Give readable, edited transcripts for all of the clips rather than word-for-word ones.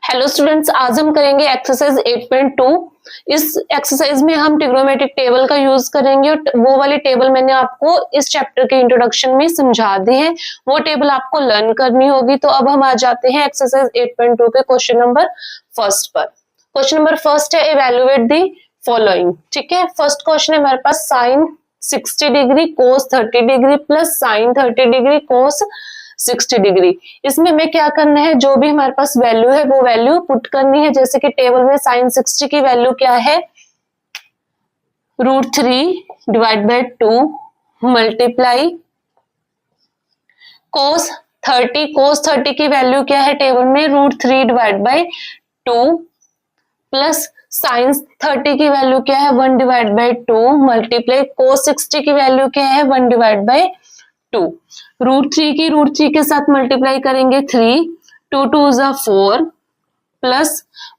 Hello students, आज हम करेंगे एक्सरसाइज 8.2। इस एक्सरसाइज में हम ट्रिग्नोमेट्रिक टेबल का यूज करेंगे और वो वाली टेबल मैंने आपको इस चैप्टर के इंट्रोडक्शन में समझा दी है, वो टेबल आपको लर्न करनी होगी। तो अब हम आ जाते हैं एक्सरसाइज 8.2 के क्वेश्चन नंबर फर्स्ट पर। क्वेश्चन नंबर फर्स्ट है इवेलुएट दी फॉलोइंग। ठीक है, फर्स्ट क्वेश्चन है हमारे पास sine 60 degree cos 30 degree plus sine 30 degree cos 60 degree. इसमें हमें क्या करना है, जो भी हमारे पास वैल्यू है वो वैल्यू पुट करनी है। जैसे कि टेबल में साइन 60 की वैल्यू क्या है, √3 डिवाइड बाय 2 मल्टीप्लाई कोस 30 की वैल्यू क्या है टेबल में, √3 डिवाइड बाय 2 प्लस साइन 30 की वैल्यू क्या है 1 डिवाइड बाय 2 मल्टीप्लाई कोस 60 की वैल्यू क्या है 1 डिवाइड बाय 2। √3 की √3 के साथ मल्टीप्लाई करेंगे 3, 2 2 जा 4 प्लस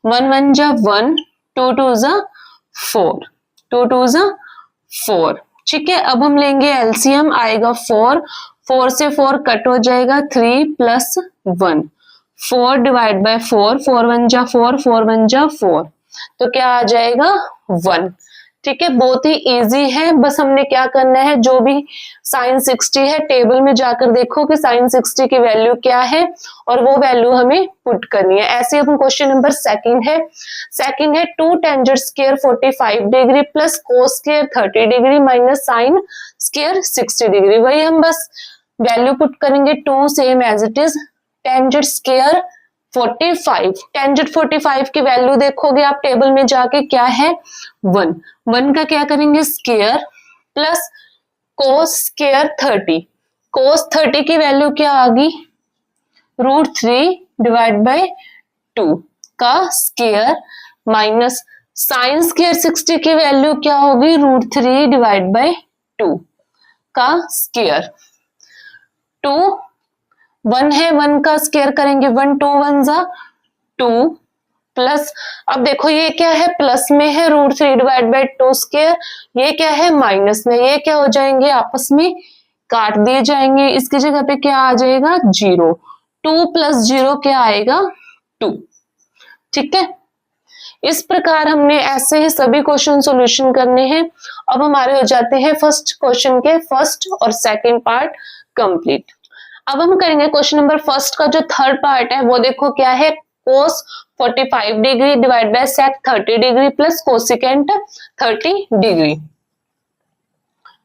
1 1 जा 1, 2 2 जा 4, 2 2 जा 4। ठीक है, अब हम लेंगे एलसीएम, आएगा 4, 4 से 4 कट हो जाएगा 3 प्लस 1, 4 डिवाइड बाय 4, 4 1 जा 4, 4 1 जा 4, तो क्या आ जाएगा 1। ठीक है, बहुत ही इजी है। बस हमने क्या करना है, जो भी साइन 60 है टेबल में जाकर देखो कि साइन 60 की वैल्यू क्या है और वो वैल्यू हमें पुट करनी है। ऐसे हम क्वेश्चन नंबर सेकंड है 2 tangent square 45 degree plus cos square 30 degree minus sine square 60 degree. वही हम बस वैल्यू पुट करेंगे 2 same as it is. Tangent square 45, tangent 45 की वैल्यू देखोगे आप टेबल में जाके क्या है 1, 1 का क्या करेंगे स्क्वायर प्लस कोस स्क्वायर 30, कोस 30 की वैल्यू क्या आ गई √3 डिवाइड बाय 2 का स्क्वायर माइनस साइन स्क्वायर 60 की वैल्यू क्या होगी √3 डिवाइड बाय 2 का स्क्वायर। 2 1 है, 1 का स्क्वायर करेंगे 1 2 1 जा 2 प्लस, अब देखो ये क्या है प्लस में है √3 डिवाइड बाय 2 स्क्वायर, ये क्या है माइनस में, ये क्या हो जाएंगे आपस में काट दिए जाएंगे। इसकी जगह पे क्या आ जाएगा 0, 2 प्लस 0 क्या आएगा 2। ठीक है, इस प्रकार हमने ऐसे ही सभी क्वेश्चन सॉल्यूशन करने हैं। अब हमारे हो जाते हैं फर्स्ट क्वेश्चन के फर्स्ट और सेकंड पार्ट कंप्लीट। अब हम करेंगे क्वेश्चन नंबर फर्स्ट का जो थर्ड पार्ट है वो देखो क्या है, cos 45 degree divide by sec 30 degree plus cosecant 30 degree.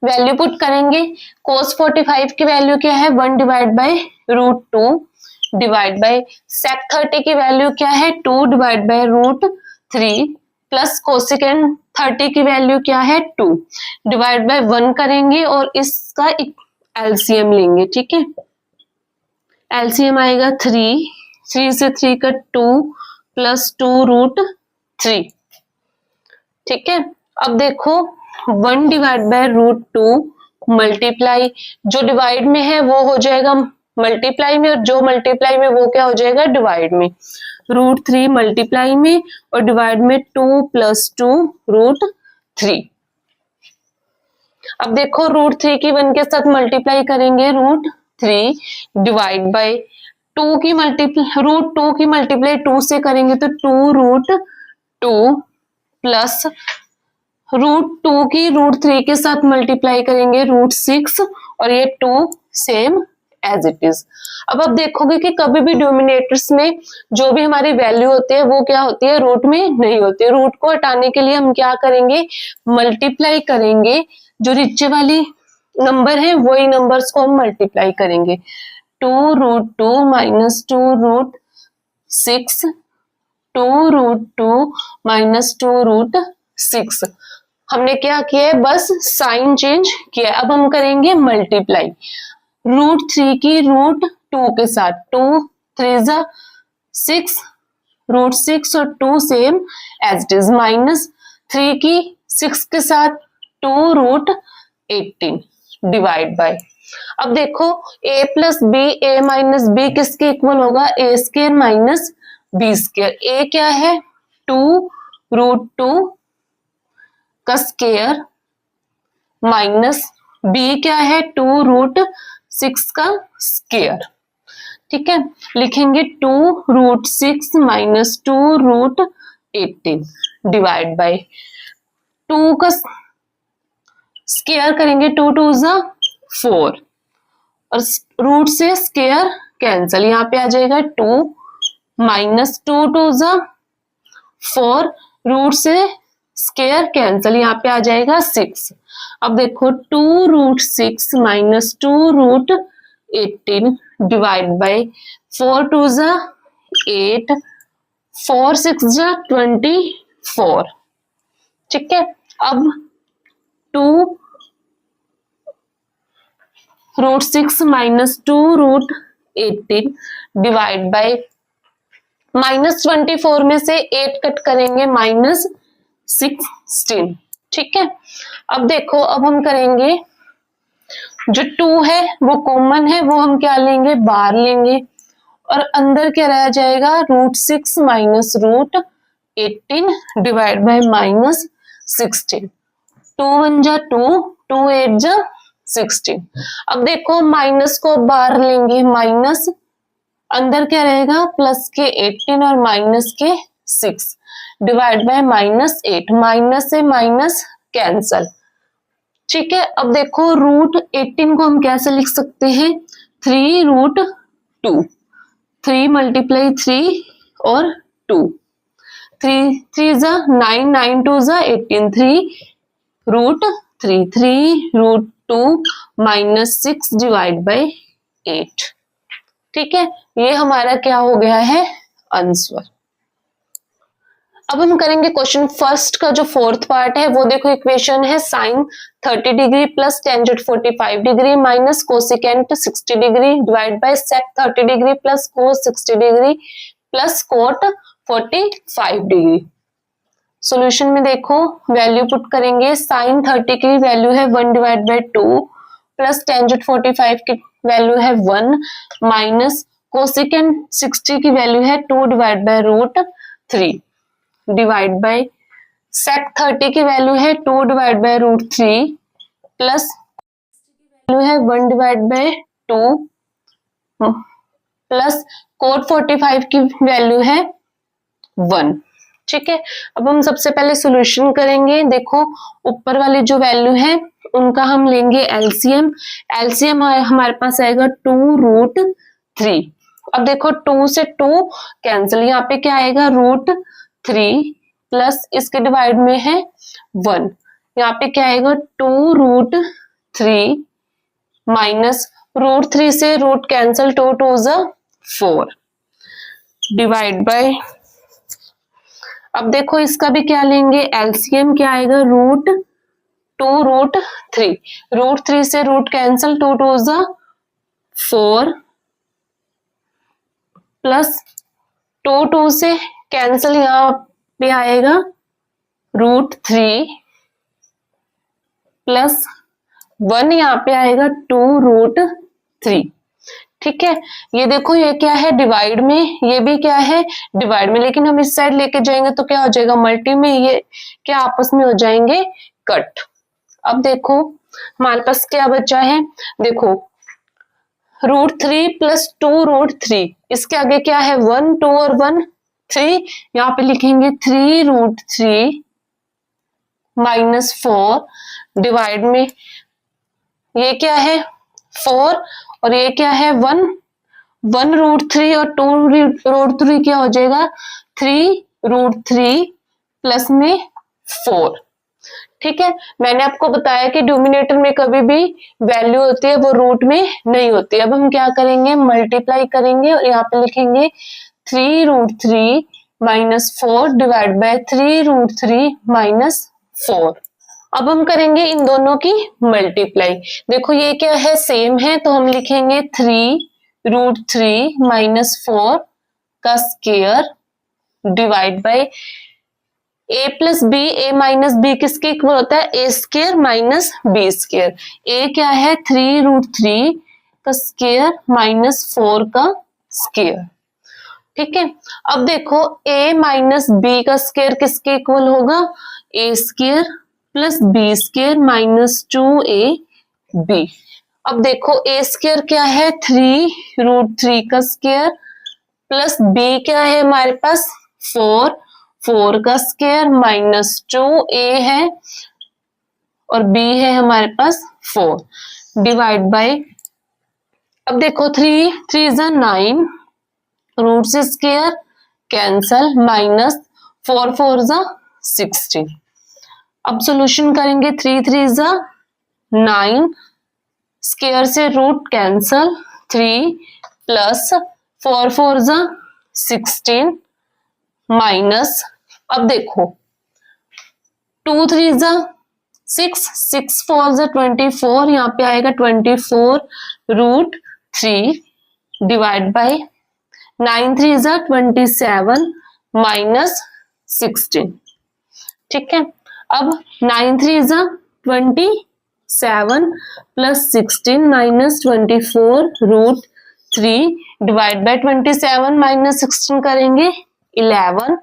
Value put करेंगे, कोस 45 की वैल्यू क्या है 1 divide by √2 divide by sec 30 की वैल्यू क्या है 2 डिवाइड बाय √3 प्लस कोसिकेंट 30 की वैल्यू क्या है 2 डिवाइड बाय 1 करेंगे और इसका एलसीएम लेंगे। ठीक है, एलसीएम आएगा 3, 3 से 3 का 2 प्लस 2√3। ठीक है, अब देखो 1 डिवाइड बाय √2 मल्टीप्लाई, जो डिवाइड में है वो हो जाएगा मल्टीप्लाई में और जो मल्टीप्लाई में वो क्या हो जाएगा डिवाइड में, √3 मल्टीप्लाई में और डिवाइड में 2 प्लस 2√3। अब देखो √3 की 1 के साथ मल्टीप्लाई करेंगे √3 डिवाइड बाय 2 की मल्टीप्लाई 2 से करेंगे तो 2√2 प्लस √2 की √3 के साथ मल्टीप्लाई करेंगे √6 और ये 2 सेम एज इट इज। अब देखोगे कि कभी भी डिनोमिनेटर्स में जो भी हमारी वैल्यू होती है वो क्या होती है रूट में नहीं होती है। रूट को हटाने के लिए हम क्या करेंगे मल्टीप्लाई करेंगे, जो नीचे वाली नंबर है वही नंबर्स को हम मल्टीप्लाई करेंगे। 2√2 माइनस 2√6, 2√2 माइनस 2√6। हमने क्या किया है बस साइन चेंज किया है। अब हम करेंगे मल्टीप्लाई √3 की √2 के साथ, 2 3 जा 6, √6 और 2 same as it is, minus 3 की 6 के साथ 2√18 डिवाइड बाय, अब देखो a plus B a minus B किसके इक्वल होगा a square minus B square. a क्या है 2√2 का स्क्वायर माइनस b क्या है 2√6 का स्क्वायर। ठीक है, लिखेंगे 2√6 माइनस 2√18 डिवाइड बाय 2 का स्क्वायर करेंगे, 2 2 ज़ा 4 और रूट से स्क्वायर कैंसल, यहाँ पे आ जाएगा 2 माइनस 2 2 ज़ा 4, रूट से स्क्वायर कैंसल, यहाँ पे आ जाएगा 6। अब देखो 2√6 माइनस 2√18 डिवाइड बाय 4 2 ज़ा 8, 4 6 ज़ा 24। ठीक है, अब 2√6 माइनस 2√18 डिवाइड बाय -24 में से 8 कट करेंगे -16। ठीक है, अब देखो, अब हम करेंगे जो 2 है वो कॉमन है, वो हम क्या लेंगे, बाहर लेंगे और अंदर क्या रह जाएगा, √6 माइनस √18 डिवाइड बाय -16। 2 1 जा 2, 2 8 जा 16। अब देखो माइनस को बाहर लेंगे, माइनस अंदर क्या रहेगा, प्लस के 18 और माइनस के 6 डिवाइड बाय -8, माइनस से माइनस कैंसल। ठीक है, अब देखो √18 को हम कैसे लिख सकते हैं, 3√2, 3 मल्टीप्लाई 3 और 2, 3 3 ज़ा 9, 9 2 ज़ा 18, 3√3, 3√2 माइनस 6 डिवाइड बाय 8। ठीक है, ये हमारा क्या हो गया है, आंसर। अब हम करेंगे क्वेश्चन फर्स्ट का जो फोर्थ पार्ट है, वो देखो इक्वेशन है sin 30 degree plus tangent 45 degree minus cosecant 60 degree divide bye sec 30 degree plus cos 60 degree plus cot 45 degree. Solution में देखो वैल्यू पुट करेंगे, sin 30 की वैल्यू है 1 डिवाइड बाय 2 प्लस टेंजेंट 45 की वैल्यू है 1 माइनस कोसिकेंट 60 की value है 2 divide by √3 divide by sec 30 की वैल्यू है 2 डिवाइड बाय √3 प्लस वैल्यू है 1 डिवाइड बाय 2 प्लस cot 45 की वैल्यू है 1। ठीक है, अब हम सबसे पहले सॉल्यूशन करेंगे। देखो ऊपर वाली जो वैल्यू है उनका हम लेंगे एलसीएम, एलसीएम हमारे पास आएगा 2√3। अब देखो 2 से 2 कैंसिल, यहाँ पे क्या आएगा, √3 प्लस इसके डिवाइड में है 1, यहाँ पे क्या आएगा, 2√3 माइनस √3 से रूट कैंसिल, 2 2 ज़ा 4 डिवाइड बाय, अब देखो इसका भी क्या लेंगे, एलसीएम क्या आएगा, √2√3, √3 से रूट कैंसिल, 2 2 ज़ा 4 प्लस 2 2 से कैंसिल, यहाँ पे आएगा √3 प्लस 1, यहाँ पे आएगा 2√3। ठीक है, ये देखो ये क्या है, डिवाइड में, ये भी क्या है, डिवाइड में, लेकिन हम इस साइड लेके जाएंगे तो क्या हो जाएगा, मल्टी में, ये क्या आपस में हो जाएंगे कट। अब देखो हमारे पास क्या बचा है, देखो √3 प्लस 2√3, इसके आगे क्या है, 1 2 और 1 3, यहाँ पे लिखेंगे 3√3 माइनस 4 डिवाइड में, ये क्या है 4 और ये क्या है 1, 1√3 और 2√3 क्या हो जाएगा, 3√3 प्लस में 4। ठीक है, मैंने आपको बताया कि डिनोमिनेटर में कभी भी वैल्यू होती है वो रूट में नहीं होती। अब हम क्या करेंगे, मल्टीप्लाई करेंगे और यहाँ पे लिखेंगे 3√3 माइनस 4 डिवाइड बाय 3√3 माइनस 4। अब हम करेंगे इन दोनों की मल्टीप्लाई। देखो ये क्या है, सेम है, तो हम लिखेंगे 3√3 माइनस 4 का square divide by a plus B, A minus B किसके इक्वल होता है, A square minus B square. A क्या है, 3√3 का स्क्वायर माइनस 4 का स्क्वायर। ठीक है, अब देखो a माइनस बी का स्क्वायर किसके इक्वल होगा, A square plus B square minus 2ab। अब देखो ए स्क्वायर क्या है 3√3 का स्क्वायर प्लस बी क्या है हमारे पास 4 का स्क्वायर -2 ए है और बी है हमारे पास 4 डिवाइड बाय, अब देखो 3 × 9 रूट से स्क्वायर कैंसल -4 16। अब सॉल्यूशन करेंगे 3 × 9 स्क्वायर से रूट कैंसल 3 प्लस 4 16 माइनस, अब देखो 2 3 6 6 4 24, यहाँ पे आएगा 24√3 डिवाइड बाय 9 3 27 -16। ठीक है, अब 9 3 27 प्लस 16 -24√3 डिवाइड बाय 27 -16 करेंगे 11।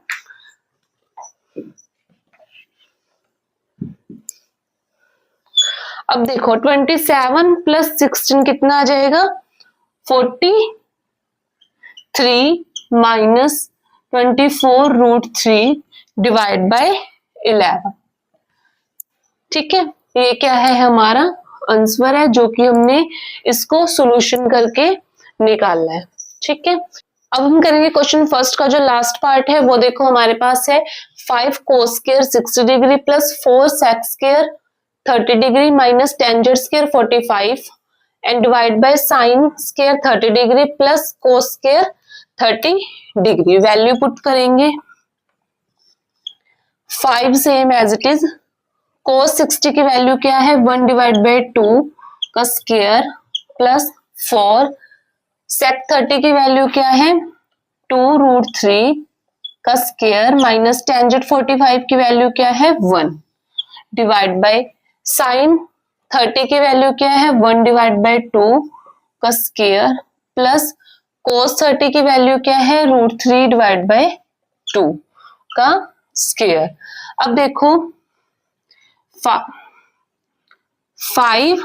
अब देखो 27 प्लस 16 कितना आ जाएगा 43 -24√3 डिवाइड बाय 11। ठीक है, ये क्या है हमारा आंसर है जो कि हमने इसको सॉल्यूशन करके निकालना है। ठीक है, अब हम करेंगे क्वेश्चन फर्स्ट का जो लास्ट पार्ट है वो देखो हमारे पास है 5 cos square 60 degree plus 4 sec square 30 degree minus tangent square 45 and divide by sine square 30 degree plus cos square 30 degree. Value put करेंगे 5 same as it is, cos 60 की value क्या है 1 डिवाइड बाय 2 का स्क्वायर प्लस 4 sec 30 की value क्या है 2√3 का square minus tangent 45 की वैल्यू क्या है 1 डिवाइड बाय साइन 30 की वैल्यू क्या है 1 डिवाइड बाय 2 का स्क्वायर प्लस cos 30 की वैल्यू क्या है √3 डिवाइड बाय 2 का स्क्वायर। अब देखो 5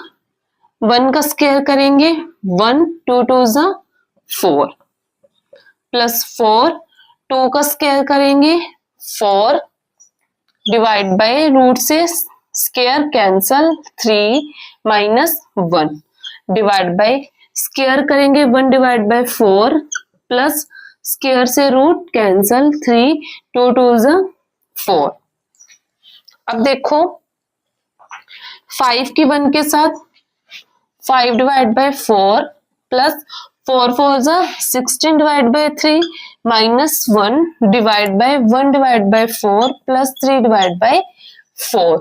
1 का स्क्वायर करेंगे 1 2 2 4 प्लस 4 2 का स्क्वायर करेंगे 4 डिवाइड बाय रूट से square cancel 3 -1 divide bye square करेंगे 1 डिवाइड बाय 4 प्लस स्क्वायर से रूट कैंसल 3 2 2 4। अब देखो 5 की 1 के साथ 5 divide by 4 plus 4 4 16 divide by 3 -1 divide by 1 divide bye 4 plus 3 divide by 4।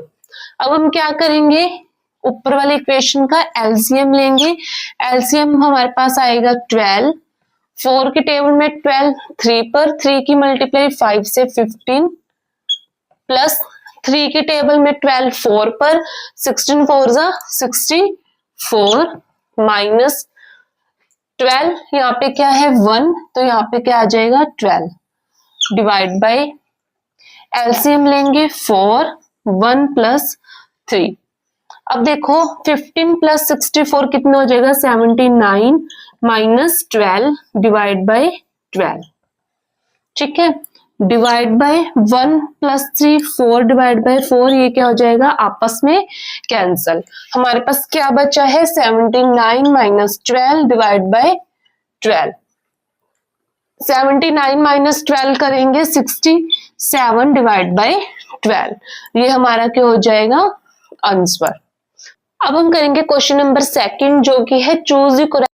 अब हम क्या करेंगे ऊपर वाले इक्वेशन का एलसीएम लेंगे। एलसीएम हमारे पास आएगा 12, 4 के टेबल में 12 3 पर, 3 की मल्टीप्लाई 5 से 15 प्लस 3 के टेबल में 12 4 पर, 16 4 64 माइनस 12 यहाँ पे क्या है 1 तो यहाँ पे क्या आ जाएगा 12 डिवाइड बाय एलसीएम लेंगे 4 1 प्लस 3। अब देखो 15 प्लस 64 कितना हो जाएगा 79 माइनस 12 डिवाइड बाय 12। ठीक है, divide by 1 plus 3 4 divide bye 4, ये क्या हो जाएगा आपस में कैंसल। हमारे पास क्या बचा है 79 माइनस 12 डिवाइड बाय 12। 79 माइनस 12 करेंगे 67 डिवाइड बाय 12, ये हमारा क्या हो जाएगा आंसर। अब हम करेंगे क्वेश्चन नंबर सेकंड जो कि है choose the correct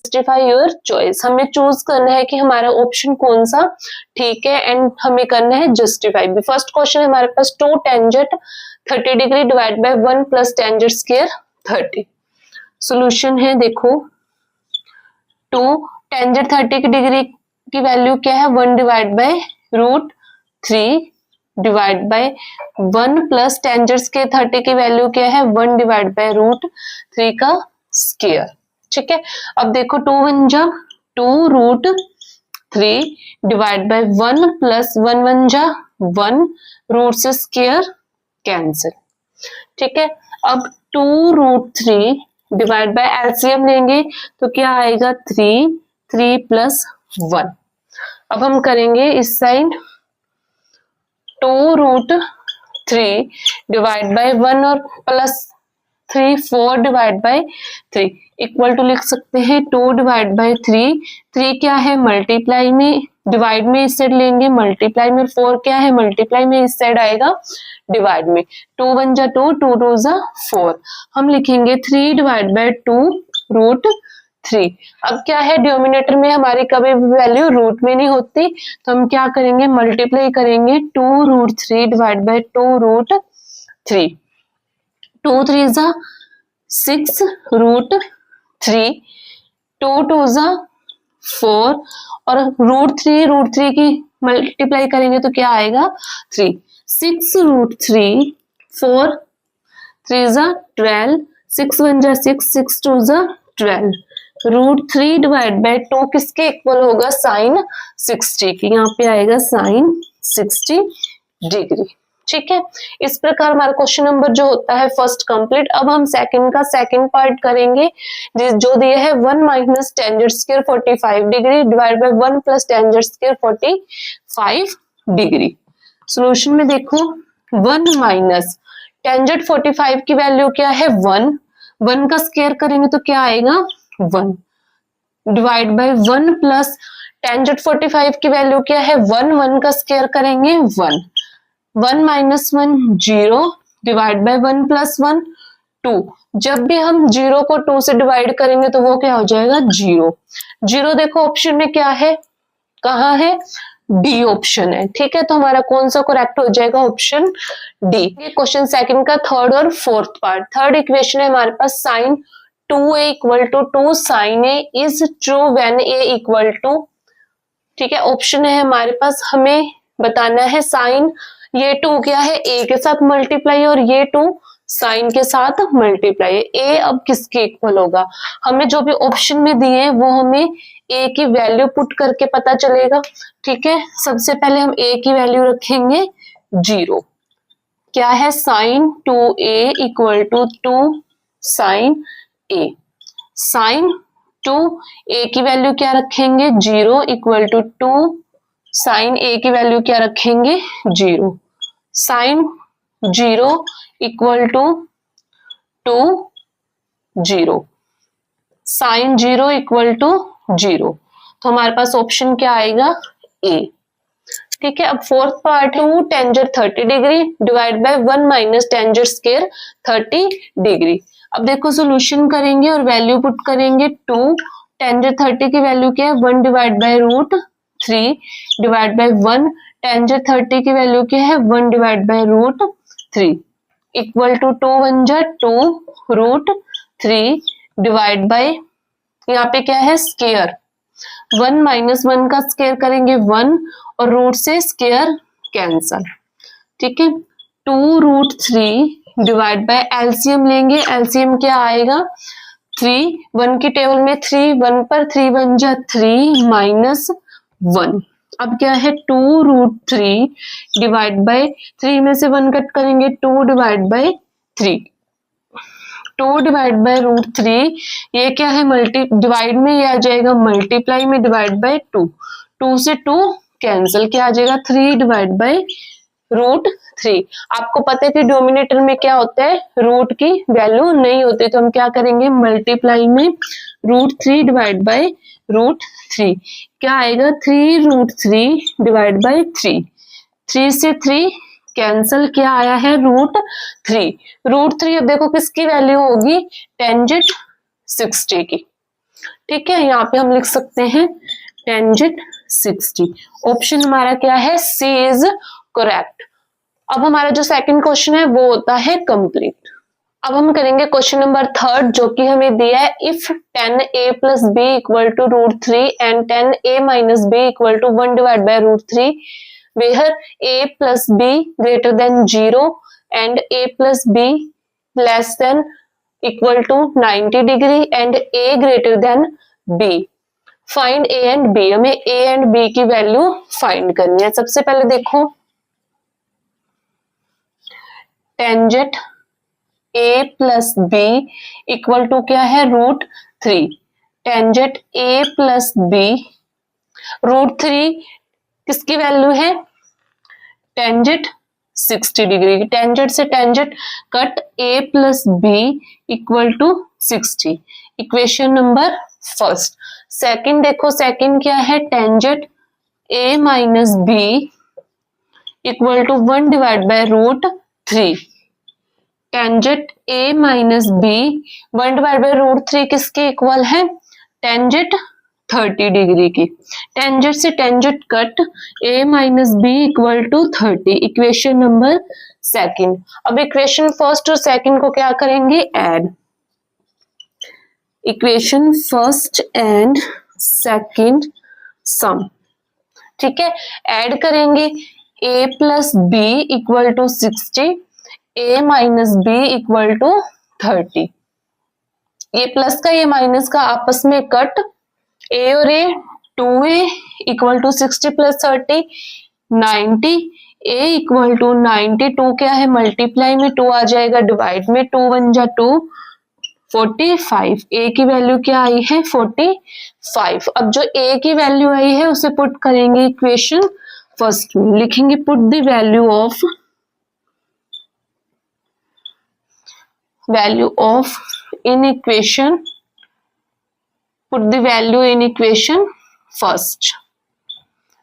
justify your choice. हमें चूज करना है कि हमारा ऑप्शन कौन सा ठीक है एंड हमें करना है जस्टिफाई भी। फर्स्ट क्वेश्चन है हमारे पास 2 tangent 30 degree divide by 1 plus tangent square 30। Solution है देखो 2 टेंजेंट 30 की डिग्री की वैल्यू क्या है 1 divide by √3 divide by 1 plus tangent square 30 की वैल्यू क्या है 1 डिवाइड बाय √3 का स्क्वायर। ठीक है, अब देखो 2 1 जा 2√3 डिवाइड बाय 1 प्लस 1 1 जा 1 रूट से स्क्वायर कैंसिल। ठीक है, अब 2√3 डिवाइड बाय एलसीएम लेंगे तो क्या आएगा 3, 3 प्लस 1। अब हम करेंगे इस साइड 2√3 डिवाइड बाय 1 और plus 3, 4 divide by 3 equal to लिख सकते हैं 2 डिवाइड बाय 3। 3 क्या है मल्टीप्लाई में, डिवाइड में इस साइड लेंगे मल्टीप्लाई में, 4 क्या है मल्टीप्लाई में इस साइड आएगा डिवाइड में। 2 1 जा 2, 2 2 जा 4। हम लिखेंगे 3 डिवाइड बाय 2√3। अब क्या है डिनोमिनेटर में हमारी कभी भी वैल्यू रूट में नहीं होती, तो हम क्या करेंगे मल्टीप्लाई करेंगे 2√3 डिवाइड बाय 2√3। 2 3 जा 6√3, 2 2 जा 4 और √3 की मल्टीप्लाई करेंगे तो क्या आएगा 3। 6√3, 4 3 जा 12, 6 1 जा 6, 6 2 जा 12। √3 डिवाइड बाय 2 किसके इक्वल होगा साइन 60 की, यहाँ पे आएगा साइन 60 डिग्री। ठीक है, इस प्रकार हमारा क्वेश्चन नंबर जो होता है फर्स्ट कंप्लीट। अब हम सेकंड का सेकंड पार्ट करेंगे जो दिया है 1 minus tangent square 45 degree divide by 1 plus tangent square 45 degree. Solution में देखो 1 माइनस टेंजेंट 45 की वैल्यू क्या है 1, 1 का स्क्वायर करेंगे तो क्या आएगा 1 डिवाइड बाय 1 प्लस टेंजेंट 45 की वैल्यू क्या है 1, 1 का स्क्वायर करेंगे 1, 1 माइनस 1 0 डिवाइड बाय 1 प्लस 1 2। जब भी हम 0 को 2 से डिवाइड करेंगे तो वो क्या हो जाएगा 0। 0 देखो ऑप्शन में क्या है, कहाँ है, डी ऑप्शन है। ठीक है, तो हमारा कौन सा करेक्ट हो जाएगा ऑप्शन डी। ये क्वेश्चन सेकंड का थर्ड और फोर्थ पार्ट। थर्ड इक्वेशन है हमारे पास sine 2a equal to 2 sine a is true when a equal to, ठीक है, ऑप्शन है हमारे पास, हमें बताना है साइन ये 2 क्या है a के साथ मल्टीप्लाई और ये 2 साइन के साथ मल्टीप्लाई है। a अब किसके इक्वल होगा, हमें जो भी ऑप्शन में दिए हैं वो हमें a की वैल्यू पुट करके पता चलेगा। ठीक है, सबसे पहले हम a की वैल्यू रखेंगे 0। क्या है sine 2a equal to 2 sine a। Sine 2a की वैल्यू क्या रखेंगे 0 इक्वल टू 2 साइन a की वैल्यू क्या रखेंगे 0। Sine 0 equal to 2 0, sine 0 equal to 0, तो हमारे पास ऑप्शन क्या आएगा ए। ठीक है, अब fourth part 2 tangent 30 degree divide by 1 minus tangent square 30 degree. अब देखो सॉल्यूशन करेंगे और वैल्यू पुट करेंगे 2 टेंजेंट 30 की वैल्यू क्या है 1 divide by √3 divide by 1 tangent 30 की वैल्यू क्या है 1 डिवाइड बाय √3 इक्वल टू 2 1 जा 2 √3 डिवाइड बाय, यहाँ पे क्या है स्क्वायर, 1 माइनस 1 का स्क्वायर करेंगे 1 और रूट से स्क्वायर कैंसल। ठीक है, 2√3 डिवाइड बाय एलसीएम लेंगे, एलसीएम क्या आएगा 3, 1 की टेबल में 3, 1 पर 3 1 जा 3 माइनस 1। अब क्या है 2√3 डिवाइड बाय 3 में से 1 कट करेंगे 2 डिवाइड बाय 3, 2 डिवाइड बाय √3, ये क्या है मल्टी डिवाइड में, ये आ जाएगा मल्टीप्लाई में डिवाइड बाय 2, 2 से 2 कैंसिल, क्या आ जाएगा 3 डिवाइड बाय √3। आपको पता है कि डोमिनेटर में क्या होता है रूट की वैल्यू नहीं होती, तो हम क्या करेंगे मल्टीप्लाई में √3 डिवाइड बाय √3, क्या आएगा 3√3 डिवाइड बाय 3, 3 से 3 कैंसल, क्या आया है √3। √3 अब देखो किसकी वैल्यू होगी टेंजेंट 60 की। ठीक है, यहाँ पे हम लिख सकते हैं टेंजेंट 60। ऑप्शन हमारा क्या है सी इज करेक्ट। अब हमारा जो सेकंड क्वेश्चन है वो होता है कंप्लीट। अब हम करेंगे क्वेश्चन नंबर थर्ड जो कि हमें दिया है if 10a plus b equal to √3 and 10a minus b equal to 1 divide by √3 where a plus b greater than 0 and a plus b less than equal to 90 degree and a greater than b, find a and b। हमें a and b की value find करनी है। सबसे पहले देखो tangent A plus B equal to क्या है √3। Tangent A plus B, √3 किसकी वैल्यू है, टेंजेंट 60 डिग्री की, टेंजेंट से tangent cut, A plus B equal to 60। Equation number first. Second देखो, सेकंड क्या है, tangent A minus B equal to 1 divide by √3। Tangent A minus B 1 divide by √3 किसके equal है, tangent 30 degree की। Tangent से tangent cut, a minus B equal to 30। Equation number second. अब equation first और second को क्या करेंगे, add. Equation first and second sum, ठीक है, ऐड करेंगे। a plus B equal to 60, a minus B equal to 30। ये प्लस का ये माइनस का आपस में कट, a और a 2a equal to 60 plus 30 90, a equal to 92 क्या है, मल्टीप्लाई में 2 आ जाएगा, डिवाइड में 2 1 जा 2 45। a की वैल्यू क्या आई है 45। अब जो a की वैल्यू आई है उसे पुट करेंगे इक्वेशन फर्स्ट में, लिखेंगे put the value of in equation, put the value in equation first,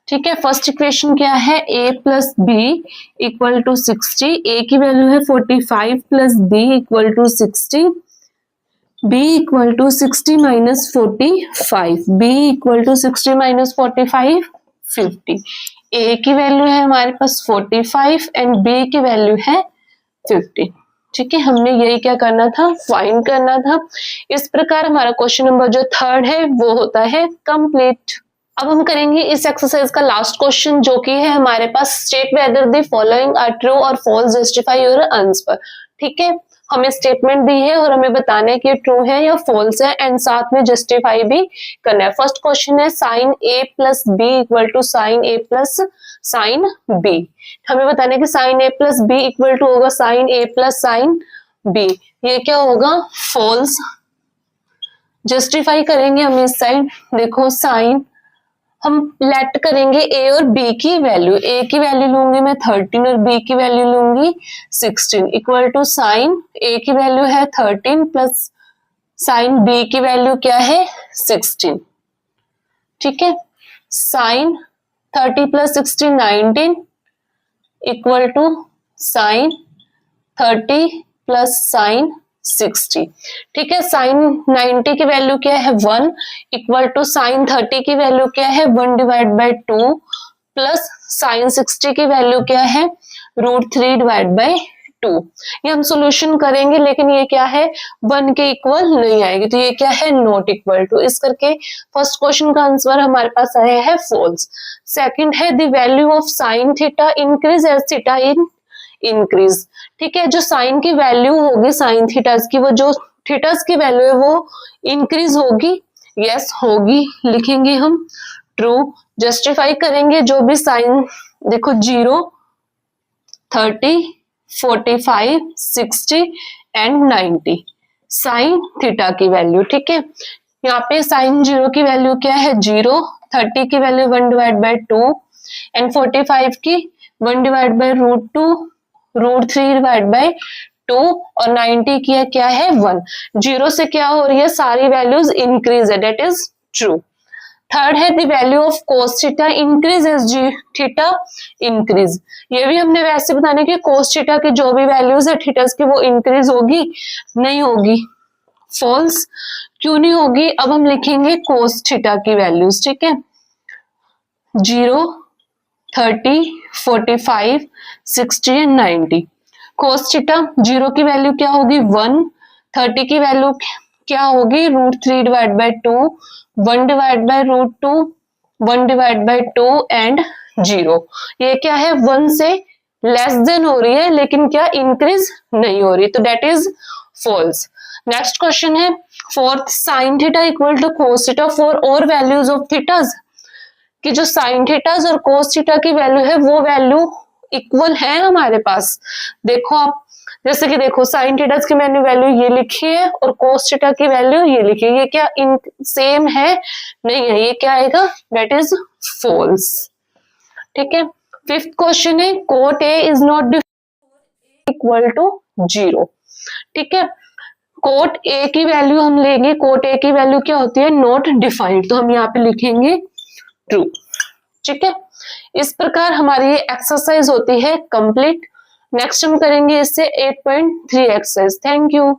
ठीक है। फर्स्ट इक्वेशन क्या है, a plus B equal to 60, a की वैल्यू है 45 plus b equal to 60, b equal to 60 minus 45, b equal to 60 minus 45 50। a की value है हमारे पास 45 एंड b की वैल्यू है 50, ठीक है। हमने यही क्या करना था, फाइंड करना था। इस प्रकार हमारा क्वेश्चन नंबर जो थर्ड है वो होता है कंप्लीट। अब हम करेंगे इस एक्सरसाइज का लास्ट क्वेश्चन, जो कि है हमारे पास, state whether the following are true और फॉल्स, जस्टिफाई योर आंसर, ठीक है। हमें स्टेटमेंट दी है और हमें बताना है कि ट्रू है या फॉल्स है, एंड साथ में जस्टिफाई भी करना है। फर्स्ट क्वेश्चन है sine a plus B equal to sine a plus sine b। हमें बताना है कि sine a plus B equal to होगा sine a plus sine b। ये क्या होगा, फॉल्स। जस्टिफाई करेंगे हम इस साइड, देखो साइन, हम लेट करेंगे a और b की वैल्यू, a की वैल्यू लूंगी मैं 13 और b की वैल्यू लूंगी 16 इक्वल टू साइन a की वैल्यू है 13 प्लस साइन b की वैल्यू क्या है 16, ठीक है। Sine 30 plus 16 19 equal to sine 30 plus sine 60, ठीक है। साइन 90 की वैल्यू क्या है 1 इक्वल टू साइन 30 की वैल्यू क्या है 1 डिवाइड बाय 2 प्लस साइन 60 की वैल्यू क्या है √3 डिवाइड बाय 2। ये हम सॉल्यूशन करेंगे, लेकिन ये क्या है 1 के इक्वल नहीं आएगी, तो ये क्या है नॉट इक्वल टू। इस करके फर्स्ट क्वेश्चन का आंसर हमारे पास आया है फॉल्स। सेकंड है the value of sine theta increase as theta in increase, ठीक है। जो साइन की वैल्यू होगी साइन थीटास की, वो जो थीटास की वैल्यू है वो इंक्रीज होगी, यस होगी, लिखेंगे हम ट्रू। जस्टिफाई करेंगे जो भी साइन, देखो 0 30 45 60 एंड 90 साइन थीटा की वैल्यू, ठीक है। यहाँ पे साइन 0 की वैल्यू क्या है 0, 30 की वैल्यू 1 डिवाइड बाय 2 एंड 45 की 1 डिवाइड बाय √2 √3 डिवाइड बाय 2 और 90 की क्या है 1। 0 से क्या हो रही है, सारी वैल्यूज इंक्रीज है, डेट इज ट्रू। थर्ड है the value of cos theta increase as G theta increase. ये भी हमने वैसे बताना कि कोस थीटा की जो भी वैल्यूज है थीटास की वो इंक्रीज होगी, नहीं होगी, फॉल्स। क्यों नहीं होगी, अब हम लिखेंगे कोस थीटा की वैल्यूज, ठीक है। 0 30 45 60 एंड 90। कोस थीटा 0 की वैल्यू क्या होगी 1, 30 की वैल्यू क्या होगी √3 divide by 2, 1 divide by √2 1 divide by 2 and 0। ये क्या है 1 से लेस देन हो रही है, लेकिन क्या इंक्रीज नहीं हो रही, तो that is false. Next question है fourth, sine theta equal to cos theta for all values of thetas, कि जो साइन थीटास और कोस थीटा की वैल्यू है वो वैल्यू इक्वल है हमारे पास। देखो आप जैसे कि देखो साइन थीटा की मैंने वैल्यू ये लिखी है और कोस थीटा की वैल्यू ये लिखी है, ये क्या इन सेम है? नहीं है, ये क्या आएगा? That is false. ठीक है, फिफ्थ क्वेश्चन है cot A is not equal to 0। ठीक है, कोट ए की वैल्यू हम लेंगे, कोट ए की वैल्यू क्या होती है? नॉट डिफाइंड, तो हम यहाँ पे लिखेंगे ट्रू। ठीक है, इस प्रकार हमारी ये एक्सरसाइज होती है कंप्लीट। नेक्स्ट हम करेंगे इससे 8.3 एक्सरसाइज। Thank you.